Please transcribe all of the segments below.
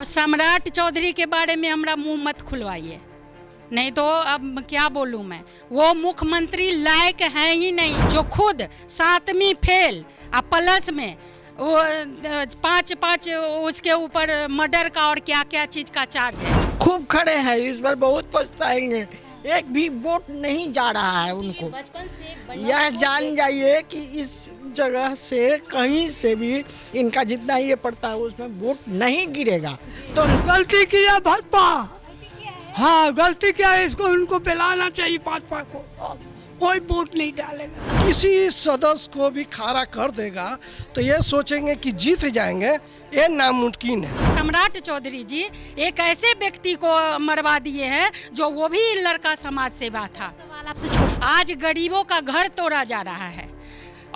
सम्राट चौधरी के बारे में हमरा मुंह मत खुलवाइए, नहीं तो अब क्या बोलूं मैं। वो मुख्यमंत्री लायक है ही नहीं, जो खुद 7वीं फेल और प्लस में वो 5 उसके ऊपर मर्डर का और क्या क्या चीज का चार्ज है। खूब खड़े हैं, इस बार बहुत पछताएंगे। एक भी वोट नहीं जा रहा है उनको। यह जान जाइए कि इस जगह से कहीं से भी इनका जितना ये पड़ता है उसमें वोट नहीं गिरेगा। तो गलती किया भाजपा, हाँ गलती किया, इसको उनको पिलाना चाहिए भाजपा को, कोई वोट नहीं डालेगा। किसी सदस्य को भी खारा कर देगा तो ये सोचेंगे कि जीत जाएंगे, ये नामुमकिन है। सम्राट चौधरी जी एक ऐसे व्यक्ति को मरवा दिए हैं जो वो भी लड़का समाज सेवा था। आज गरीबों का घर तोड़ा जा रहा है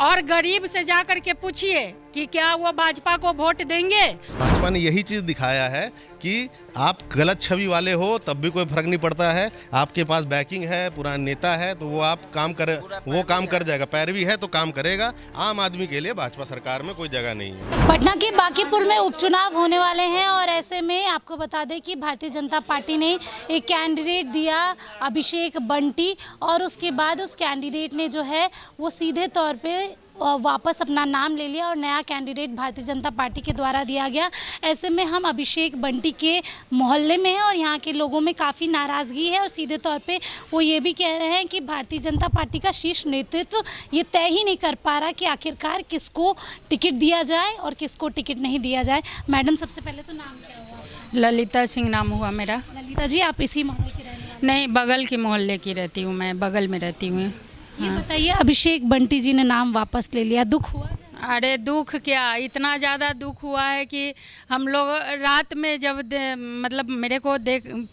और गरीब से जाकर के पूछिए कि क्या वो भाजपा को वोट देंगे। भाजपा ने यही चीज दिखाया है कि आप गलत छवि वाले हो तब भी कोई फर्क नहीं पड़ता है, आपके पास बैकिंग है, पुराना नेता है तो वो काम कर जाएगा, पैरवी है तो काम करेगा। आम आदमी के लिए भाजपा सरकार में कोई जगह नहीं है। पटना के बांकीपुर में उपचुनाव होने वाले हैं और ऐसे में आपको बता दें कि भारतीय जनता पार्टी ने एक कैंडिडेट दिया अभिषेक बंटी, और उसके बाद उस कैंडिडेट ने जो है वो सीधे तौर पे वापस अपना नाम ले लिया और नया कैंडिडेट भारतीय जनता पार्टी के द्वारा दिया गया। ऐसे में हम अभिषेक बंटी के मोहल्ले में हैं और यहाँ के लोगों में काफ़ी नाराज़गी है और सीधे तौर पे वो ये भी कह रहे हैं कि भारतीय जनता पार्टी का शीर्ष नेतृत्व ये तय ही नहीं कर पा रहा कि आखिरकार किसको टिकट दिया जाए और किसको टिकट नहीं दिया जाए। मैडम, सबसे पहले तो नाम क्या हुआ? ललिता सिंह नाम हुआ मेरा। ललिता जी, आप इसी मोहल्ले की रहने वाली? नहीं, बगल के मोहल्ले की रहती हूँ मैं, बगल में रहती हूँ। ये बताइए, अभिषेक बंटी जी ने नाम वापस ले लिया, दुख हुआ? अरे दुख क्या, इतना ज़्यादा दुख हुआ है कि हम लोग रात में जब मतलब मेरे को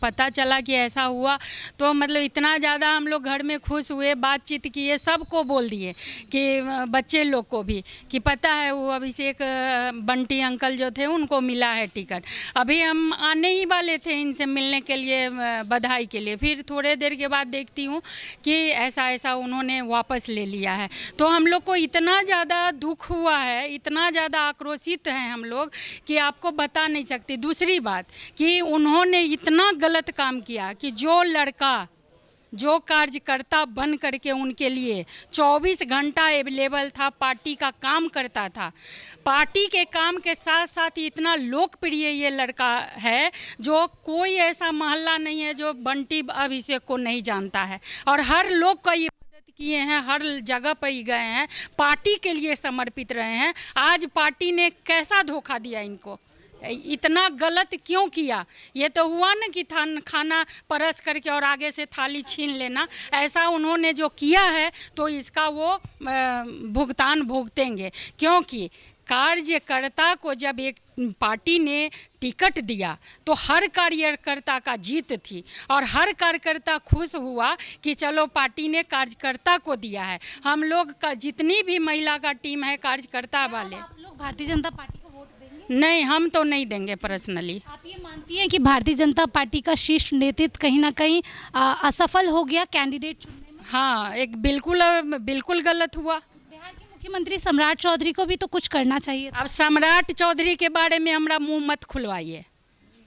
पता चला कि ऐसा हुआ तो मतलब इतना ज़्यादा हम लोग घर में खुश हुए, बातचीत किए, सबको बोल दिए कि बच्चे लोग को भी कि पता है वो अभिषेक बंटी अंकल जो थे उनको मिला है टिकट। अभी हम आने ही वाले थे इनसे मिलने के लिए, बधाई के लिए, फिर थोड़े देर के बाद देखती हूँ कि ऐसा उन्होंने वापस ले लिया है। तो हम लोग को इतना ज़्यादा दुख हुआ है, इतना ज़्यादा आक्रोशित हैं हम लोग कि आपको बता नहीं सकती। दूसरी बात कि उन्होंने इतना गलत काम किया कि जो लड़का जो कार्यकर्ता बन करके उनके लिए 24 घंटा अवेलेबल था, पार्टी का काम करता था, पार्टी के काम के साथ साथ इतना लोकप्रिय ये लड़का है जो कोई ऐसा मोहल्ला नहीं है जो बंटी अभिषेक को नहीं जानता है और हर लोग का ये किए हैं, हर जगह पर ही गए हैं, पार्टी के लिए समर्पित रहे हैं। आज पार्टी ने कैसा धोखा दिया इनको, इतना गलत क्यों किया? ये तो हुआ ना कि खाना परस करके और आगे से थाली छीन लेना, ऐसा उन्होंने जो किया है तो इसका वो भुगतान भुगतेंगे। क्योंकि कार्यकर्ता को जब एक पार्टी ने टिकट दिया तो हर कार्यकर्ता का जीत थी और हर कार्यकर्ता खुश हुआ कि चलो पार्टी ने कार्यकर्ता को दिया है। हम लोग का जितनी भी महिला का टीम है कार्यकर्ता वाले, आप लोग भारतीय जनता पार्टी को वोट देंगे? नहीं, हम तो नहीं देंगे पर्सनली। आप ये मानती हैं कि भारतीय जनता पार्टी का शीर्ष नेतृत्व कहीं ना कहीं असफल हो गया कैंडिडेट चुनने में? हाँ, एक बिल्कुल गलत हुआ। मुख्यमंत्री सम्राट चौधरी को भी तो कुछ करना चाहिए था। अब सम्राट चौधरी के बारे में हमरा मुंह मत खुलवाइए,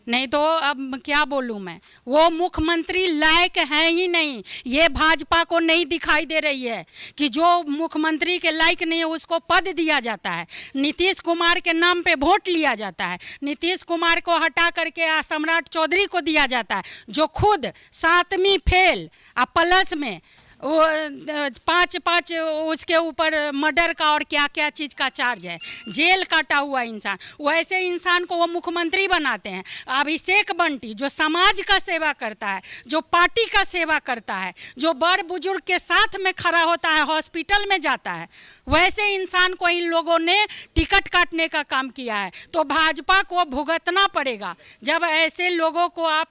नहीं तो अब क्या बोलूं मैं। वो मुख्यमंत्री लायक है ही नहीं, ये भाजपा को नहीं दिखाई दे रही है कि जो मुख्यमंत्री के लायक नहीं है उसको पद दिया जाता है। नीतीश कुमार के नाम पे वोट लिया जाता है, नीतीश कुमार को हटा करके सम्राट चौधरी को दिया जाता है जो खुद 7वीं फेल और प्लस में वो 5 उसके ऊपर मर्डर का और क्या क्या चीज़ का चार्ज है, जेल काटा हुआ इंसान, वैसे इंसान को वो मुख्यमंत्री बनाते हैं। अभिषेक बंटी जो समाज का सेवा करता है, जो पार्टी का सेवा करता है, जो बड़ बुजुर्ग के साथ में खड़ा होता है, हॉस्पिटल में जाता है, वैसे इंसान को इन लोगों ने टिकट काटने का काम किया है। तो भाजपा को भुगतना पड़ेगा। जब ऐसे लोगों को आप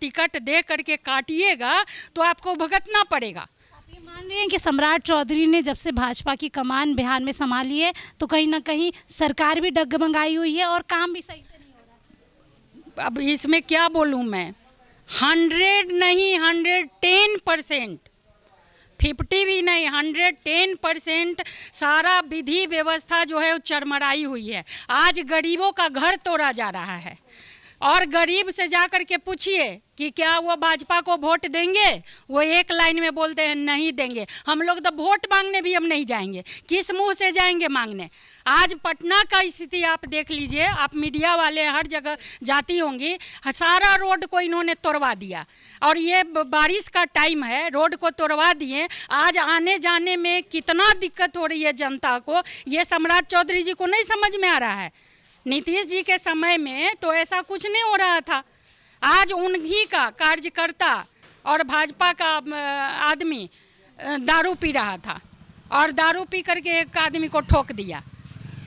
टिकट दे करके काटिएगा तो आपको भुगतना पड़ेगा। मान रहे हैं कि सम्राट चौधरी ने जब से भाजपा की कमान बिहार में संभाली है तो कहीं ना कहीं सरकार भी डगमगाई हुई है और काम भी सही से नहीं हो रहा। अब इसमें क्या बोलूं मैं, 100 नहीं 110%, 50 भी नहीं 110% सारा विधि व्यवस्था जो है वो चरमराई हुई है। आज गरीबों का घर तोड़ा जा रहा है और गरीब से जा कर के पूछिए कि क्या वो भाजपा को वोट देंगे, वो एक लाइन में बोलते हैं नहीं देंगे। हम लोग तो वोट मांगने भी हम नहीं जाएंगे, किस मुंह से जाएंगे मांगने। आज पटना का स्थिति आप देख लीजिए, आप मीडिया वाले हर जगह जाती होंगी, सारा रोड को इन्होंने तोड़वा दिया। और ये बारिश का टाइम है, रोड को तोड़वा दिए। आज आने जाने में कितना दिक्कत हो रही है जनता को, ये सम्राट चौधरी जी को नहीं समझ में आ रहा है। नीतीश जी के समय में तो ऐसा कुछ नहीं हो रहा था। आज उन्हीं का कार्यकर्ता और भाजपा का आदमी दारू पी रहा था और दारू पी करके एक आदमी को ठोक दिया।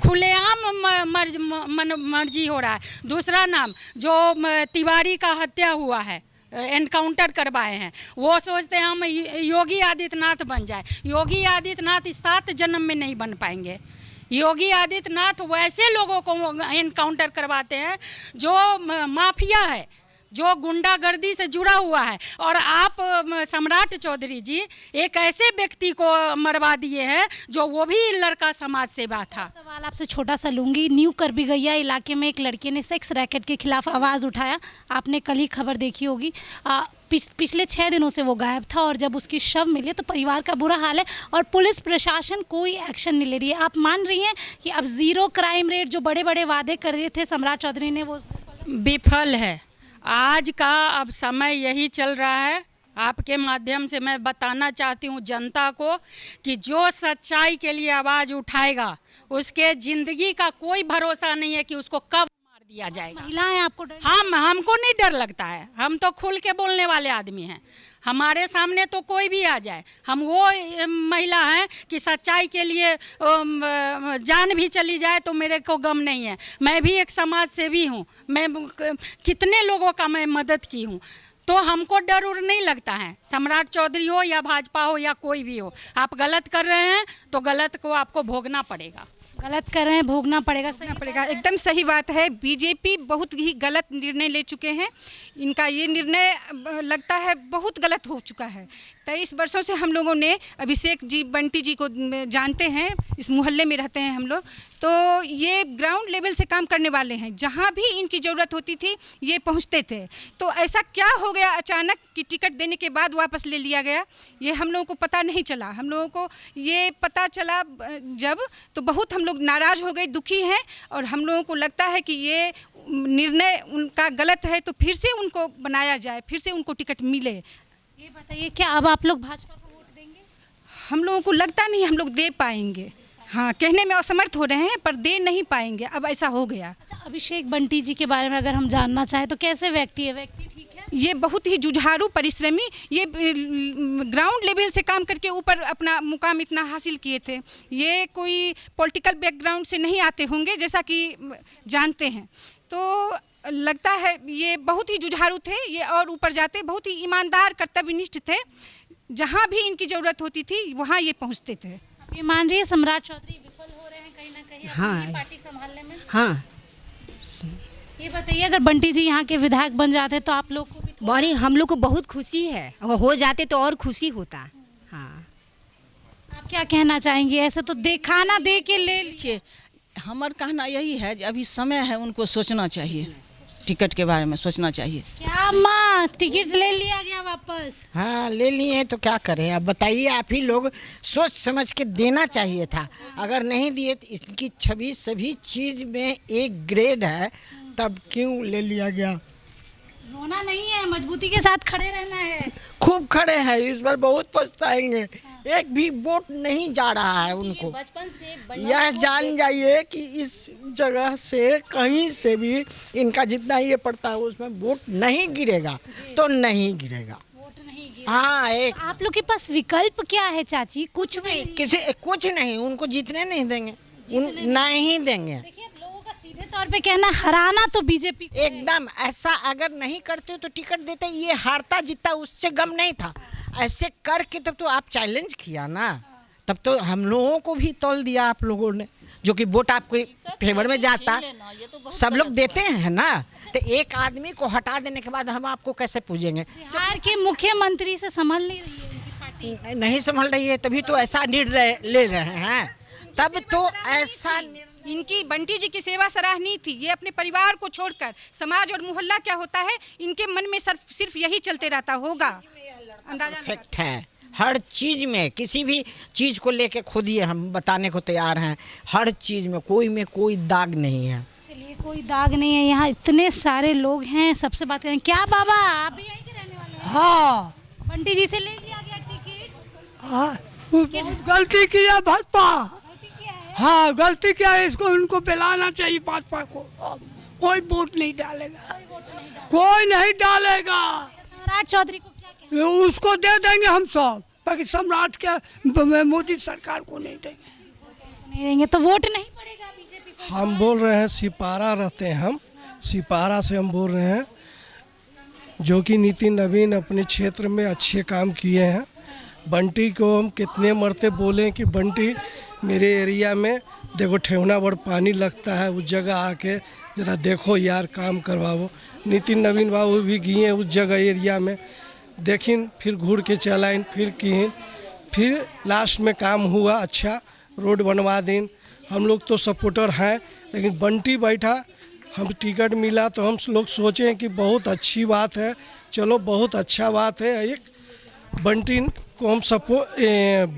खुलेआम मर्जी हो रहा है। दूसरा नाम जो तिवारी का हत्या हुआ है, एनकाउंटर करवाए हैं, वो सोचते हैं हम योगी आदित्यनाथ बन जाए। योगी आदित्यनाथ इस 7 जन्म में नहीं बन पाएंगे। योगी आदित्यनाथ वैसे लोगों को एनकाउंटर करवाते हैं जो माफिया है, जो गुंडागर्दी से जुड़ा हुआ है। और आप सम्राट चौधरी जी एक ऐसे व्यक्ति को मरवा दिए हैं जो वो भी लड़का समाज सेवा था। सवाल आपसे छोटा सा लूंगी। न्यू करबीगैया इलाके में एक लड़के ने सेक्स रैकेट के खिलाफ आवाज़ उठाया। आपने कल ही खबर देखी होगी। पिछले 6 दिनों से वो गायब था और जब उसकी शव मिली तो परिवार का बुरा हाल है और पुलिस प्रशासन कोई एक्शन नहीं ले रही है। आप मान रही हैं कि अब 0 क्राइम रेट जो बड़े बड़े वादे कर रहे थे सम्राट चौधरी ने, वो विफल है। आज का अब समय यही चल रहा है। आपके माध्यम से मैं बताना चाहती हूँ जनता को कि जो सच्चाई के लिए आवाज़ उठाएगा उसके ज़िंदगी का कोई भरोसा नहीं है कि उसको कब मार दिया जाएगा। महिलाएं आपको डर? हमको नहीं डर लगता है। हम तो खुल के बोलने वाले आदमी हैं। हमारे सामने तो कोई भी आ जाए, हम वो महिला हैं कि सच्चाई के लिए जान भी चली जाए तो मेरे को गम नहीं है। मैं भी एक समाज सेवी हूँ, मैं कितने लोगों का मैं मदद की हूँ, तो हमको डर उर नहीं लगता है। सम्राट चौधरी हो या भाजपा हो या कोई भी हो, आप गलत कर रहे हैं तो गलत को आपको भोगना पड़ेगा। गलत कर रहे हैं, भोगना पड़ेगा। एकदम सही बात है। बीजेपी बहुत ही गलत निर्णय ले चुके हैं। इनका ये निर्णय लगता है बहुत गलत हो चुका है। 23 वर्षों से हम लोगों ने अभिषेक जी, बंटी जी को जानते हैं, इस मोहल्ले में रहते हैं हम लोग, तो ये ग्राउंड लेवल से काम करने वाले हैं। जहाँ भी इनकी ज़रूरत होती थी ये पहुँचते थे। तो ऐसा क्या हो गया अचानक कि टिकट देने के बाद वापस ले लिया गया, ये हम लोगों को पता नहीं चला। हम लोगों को ये पता चला जब, तो बहुत हम लोग नाराज़ हो गए, दुखी हैं। और हम लोगों को लगता है कि ये निर्णय उनका गलत है, तो फिर से उनको बनाया जाए, फिर से उनको टिकट मिले। ये बताइए, क्या अब आप लोग भाजपा को वोट देंगे? हम लोगों को लगता नहीं हम लोग दे पाएंगे। हाँ, कहने में असमर्थ हो रहे हैं पर दे नहीं पाएंगे, अब ऐसा हो गया। अच्छा, अभिषेक बंटी जी के बारे में अगर हम जानना चाहें तो कैसे व्यक्ति है? व्यक्ति ठीक है? ये बहुत ही जुझारू, परिश्रमी, ये ग्राउंड लेवल से काम करके ऊपर अपना मुकाम इतना हासिल किए थे। ये कोई पॉलिटिकल बैकग्राउंड से नहीं आते होंगे जैसा कि जानते हैं। तो लगता है ये बहुत ही जुझारू थे ये, और ऊपर जाते बहुत ही ईमानदार, कर्तव्यनिष्ठ थे। जहाँ भी इनकी ज़रूरत होती थी वहाँ ये पहुँचते थे। ये मान रही है सम्राट चौधरी विफल हो रहे हैं कहीं ना कहीं अपनी पार्टी संभालने में? हाँ। ये बताइए, अगर बंटी जी यहाँ के विधायक बन जाते तो आप लोग को भी बड़ी, हम लोग को बहुत खुशी है, अगर हो जाते तो और खुशी होता। हाँ, आप क्या कहना चाहेंगे? ऐसे तो खाना दे के ले लीजिए। हमारा कहना यही है, अभी समय है, उनको सोचना चाहिए, टिकट के बारे में सोचना चाहिए। क्या माँ, टिकट ले लिया गया वापस? हाँ, ले लिए तो क्या करें अब बताइए। आप ही लोग सोच समझ के देना चाहिए था। अगर नहीं दिए तो इसकी छवि सभी चीज़ में एक ग्रेड है, तब क्यों ले लिया गया? रोना नहीं है, मजबूती के साथ खड़े रहना है। खूब खड़े हैं, इस बार बहुत पछताएंगे। एक भी वोट नहीं जा रहा है उनको। बचपन से यह जान जाइए कि इस जगह से कहीं से भी इनका जितना ये पड़ता है उसमें वोट नहीं गिरेगा, तो नहीं गिरेगा। हाँ, एक आप लोग के पास विकल्प क्या है चाची? कुछ भी किसी कुछ नहीं, उनको जीतने नहीं देंगे, नहीं देंगे। देखिए, लोगों का सीधे तौर पे कहना हराना तो बीजेपी एकदम ऐसा अगर नहीं करते तो टिकट देते, ये हारता जीतता उससे गम नहीं था। ऐसे करके तब तो आप चैलेंज किया ना, तब तो हम लोगों को भी तौल दिया आप लोगों ने, जो कि वोट आपके फेवर में जाता। सब लोग देते हैं ना, तो एक आदमी को हटा देने के बाद हम आपको कैसे पूजेंगे? बिहार के मुख्यमंत्री से संभल नहीं रही है उनकी पार्टी। नहीं संभल रही है, तभी तो ऐसा निर्णय ले रहे हैं। तब तो ऐसा निर्णय इनकी बंटी जी की सेवा सराहनीय थी। ये अपने परिवार को छोड़कर समाज और मोहल्ला क्या होता है इनके मन में सिर्फ यही चलते रहता होगा। अंदाजा परफेक्ट है हर चीज में, किसी भी चीज को लेके खुद ही हम बताने को तैयार हैं। हर चीज में कोई दाग नहीं है। चलिए, कोई दाग नहीं है। यहाँ इतने सारे लोग हैं, सबसे बात करें। क्या बाबा, आप भी यहीं के रहने वाले हैं? हाँ बंटी जी से ले लिया गया टिकट? हाँ, वो बहुत गलती की है भाजपा। हाँ, गलती क्या है, इसको उनको बुलाना चाहिए भाजपा को। कोई वोट नहीं डालेगा, कोई नहीं डालेगा। सम्राट चौधरी को क्या कहना? उसको दे देंगे हम सब, बाकी सम्राट क्या मोदी सरकार को नहीं देंगे। नहीं देंगे तो वोट नहीं पड़ेगा बीजेपी को। हम बोल रहे हैं सिपारा रहते हैं, हम सिपारा से हम बोल रहे हैं, जो कि नितिन नवीन अपने क्षेत्र में अच्छे काम किए हैं। बंटी को हम कितने मरते बोले कि बंटी मेरे एरिया में देखो ठेवना बड़ पानी लगता है, उस जगह आके ज़रा देखो यार काम करवाओ। नितिन नवीन बाबू भी गए उस जगह एरिया में, देखिन फिर घूर के चलाइन, फिर किन, फिर लास्ट में काम हुआ, अच्छा रोड बनवा दिन। हम लोग तो सपोर्टर हैं, लेकिन बंटी बैठा, हम टिकट मिला तो हम लोग सोचें कि बहुत अच्छी बात है, चलो बहुत अच्छा बात है। एक बंटी को हम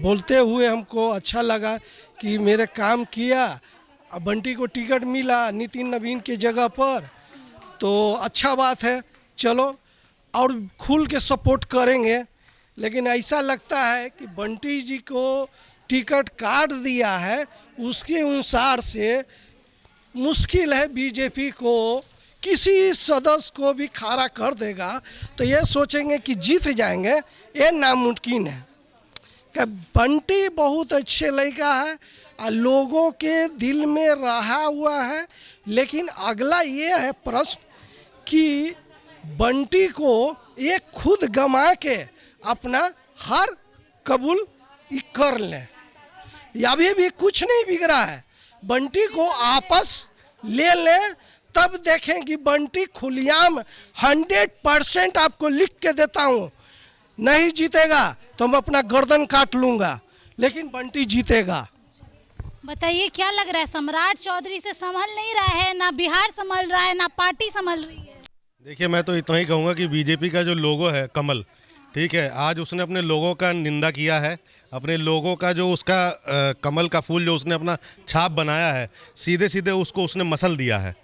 बोलते हुए हमको अच्छा लगा कि मेरे काम किया, अब बंटी को टिकट मिला नितिन नवीन के जगह पर, तो अच्छा बात है। चलो और खुल के सपोर्ट करेंगे, लेकिन ऐसा लगता है कि बंटी जी को टिकट काट दिया है, उसके अनुसार से मुश्किल है बीजेपी को किसी सदस्य को भी खड़ा कर देगा तो ये सोचेंगे कि जीत जाएंगे, ये नामुमकिन है। कि बंटी बहुत अच्छे लड़का है और लोगों के दिल में रहा हुआ है, लेकिन अगला ये है प्रश्न कि बंटी को एक खुद गमा के अपना हार कबूल कर लें। अभी भी कुछ नहीं बिगड़ा है, बंटी को आपस ले लें, तब देखें कि बंटी खुलियाम 100% आपको लिख के देता हूँ, नहीं जीतेगा तो मैं अपना गर्दन काट लूँगा, लेकिन बंटी जीतेगा। बताइए क्या लग रहा है, सम्राट चौधरी से संभल नहीं रहा है, ना बिहार संभल रहा है, ना पार्टी संभल रही है? देखिए, मैं तो इतना ही कहूँगा कि बीजेपी का जो लोगो है कमल, ठीक है, आज उसने अपने लोगों का निंदा किया है, अपने लोगों का जो उसका कमल का फूल जो उसने अपना छाप बनाया है, सीधे सीधे उसको उसने मसल दिया है।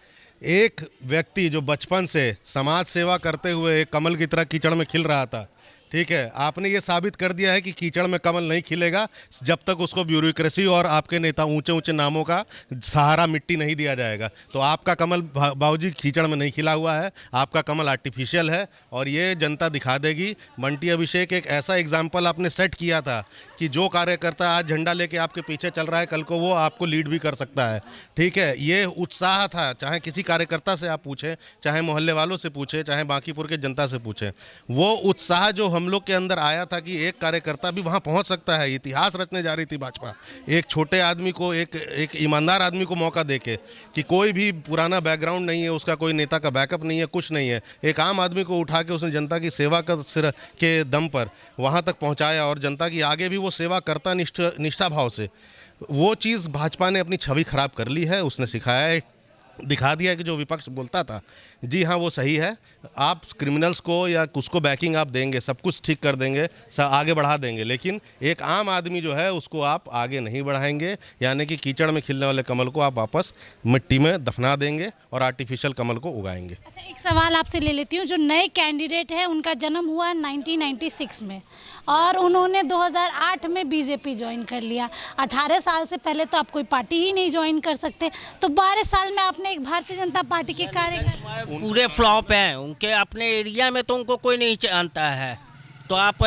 एक व्यक्ति जो बचपन से समाज सेवा करते हुए एक कमल की तरह कीचड़ में खिल रहा था, ठीक है, आपने ये साबित कर दिया है कि कीचड़ में कमल नहीं खिलेगा जब तक उसको ब्यूरोक्रेसी और आपके नेता ऊंचे ऊंचे नामों का सहारा मिट्टी नहीं दिया जाएगा। तो आपका कमल बाबूजी कीचड़ में नहीं खिला हुआ है, आपका कमल आर्टिफिशियल है और ये जनता दिखा देगी। बंटी अभिषेक एक ऐसा एग्जाम्पल आपने सेट किया था कि जो कार्यकर्ता आज झंडा लेके आपके पीछे चल रहा है, कल को वो आपको लीड भी कर सकता है, ठीक है। ये उत्साह था, चाहे किसी कार्यकर्ता से आप पूछें, चाहे मोहल्ले वालों से पूछें, चाहे बांकीपुर के जनता से पूछें, वो उत्साह जो हम लोग के अंदर आया था कि एक कार्यकर्ता भी वहां पहुंच सकता है। इतिहास रचने जा रही थी भाजपा, एक छोटे आदमी को, एक ईमानदार आदमी को मौका देके, कि कोई भी पुराना बैकग्राउंड नहीं है उसका, कोई नेता का बैकअप नहीं है, कुछ नहीं है, एक आम आदमी को उठा के उसने जनता की सेवा का सिर के दम पर वहां तक पहुंचाया और जनता की आगे भी वो सेवा करता निष्ठा भाव से। वो चीज़ भाजपा ने अपनी छवि खराब कर ली है, उसने सिखाया है, दिखा दिया कि जो विपक्ष बोलता था, जी हाँ वो सही है, आप क्रिमिनल्स को या उसको बैकिंग आप देंगे, सब कुछ ठीक कर देंगे, आगे बढ़ा देंगे, लेकिन एक आम आदमी जो है उसको आप आगे नहीं बढ़ाएंगे, यानी कि कीचड़ में खिलने वाले कमल को आप वापस मिट्टी में दफना देंगे और आर्टिफिशियल कमल को उगाएंगे। अच्छा, एक सवाल आपसे ले लेती हूँ। जो नए कैंडिडेट है उनका जन्म हुआ 1996 में और उन्होंने 2008 में बीजेपी ज्वाइन कर लिया। 18 साल से पहले तो आप कोई पार्टी ही नहीं ज्वाइन कर सकते, तो 12 साल में आपने एक भारतीय जनता पार्टी के कार्यकर्ता पूरे फ्लॉप हैं उनके, अपने एरिया में तो उनको कोई नहीं जानता है। तो आप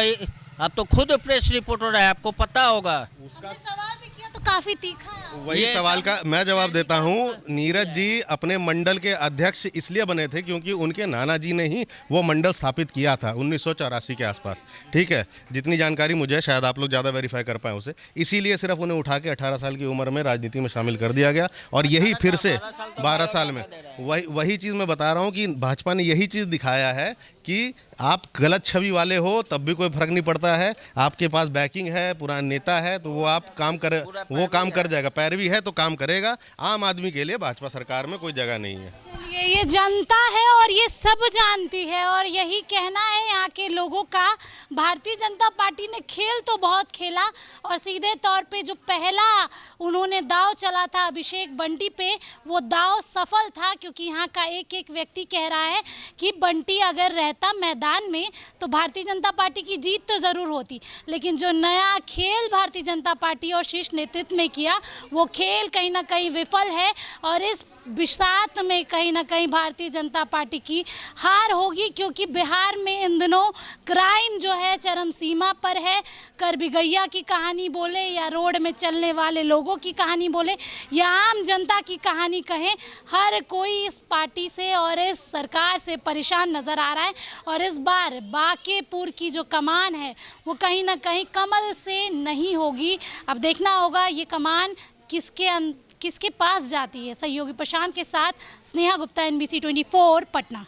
तो खुद प्रेस रिपोर्टर है, आपको पता होगा। उसका सवाल भी किया तो काफी तीखा। वही सवाल का मैं जवाब देता हूँ। नीरज जी अपने मंडल के अध्यक्ष इसलिए बने थे क्योंकि उनके नाना जी ने ही वो मंडल स्थापित किया था 1984 के आसपास, ठीक है, जितनी जानकारी मुझे है, शायद आप लोग ज़्यादा वेरीफाई कर पाए उसे, इसीलिए सिर्फ उन्हें उठा के 18 साल की उम्र में राजनीति में शामिल कर दिया गया। और यही फिर से 12 साल में वही चीज़ मैं बता रहा हूँ कि भाजपा ने यही चीज़ दिखाया है कि आप गलत छवि वाले हो तब भी कोई फर्क नहीं पड़ता है, आपके पास बैकिंग है, पुराना नेता है, तो वो काम कर जाएगा। पैरवी है तो काम करेगा। आम आदमी के लिए भाजपा सरकार में कोई जगह नहीं है। चलिए, ये जनता है और ये सब जानती है और यही कहना है यहाँ के लोगों का। भारतीय जनता पार्टी ने खेल तो बहुत खेला और सीधे तौर पे जो पहला उन्होंने दाव चला था अभिषेक बंटी पे, वो दाव सफल था, क्योंकि यहाँ का एक एक व्यक्ति कह रहा है कि बंटी अगर रहता मैदान में तो भारतीय जनता पार्टी की जीत तो ज़रूर होती। लेकिन जो नया खेल भारतीय जनता पार्टी और शीर्ष नेतृत्व में किया, वो खेल कहीं ना कहीं विफल है और इस बिसात में कहीं ना कहीं भारतीय जनता पार्टी की हार होगी, क्योंकि बिहार में इन दिनों क्राइम जो है चरम सीमा पर है। कर बिगैया की कहानी बोले या रोड में चलने वाले लोगों की कहानी बोले या आम जनता की कहानी कहें, हर कोई इस पार्टी से और इस सरकार से परेशान नज़र आ रहा है। और इस बार बांकेपुर की जो कमान है वो कहीं ना कहीं कमल से नहीं होगी। अब देखना होगा ये कमान किसके पास जाती है। सहयोगी प्रशांत के साथ स्नेहा गुप्ता, NBC 24 पटना।